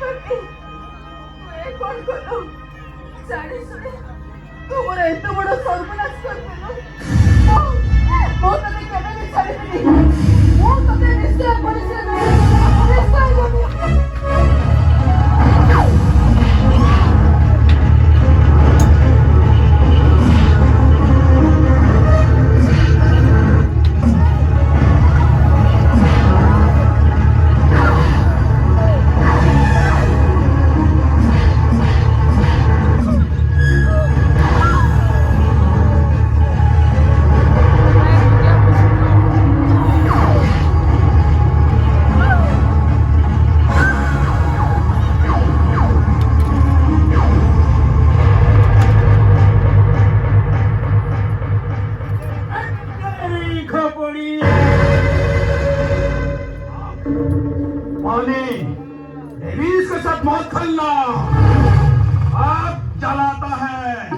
पत्नी मैं कौन करो जाने सुने तुम्हारा इतना बड़ा सर्वनाश कर देलो वो तो मैं कहने नहीं चाहती थी वो तो मैं निश्चय परिचय देवी के साथ मौत खलना अब जलाता है।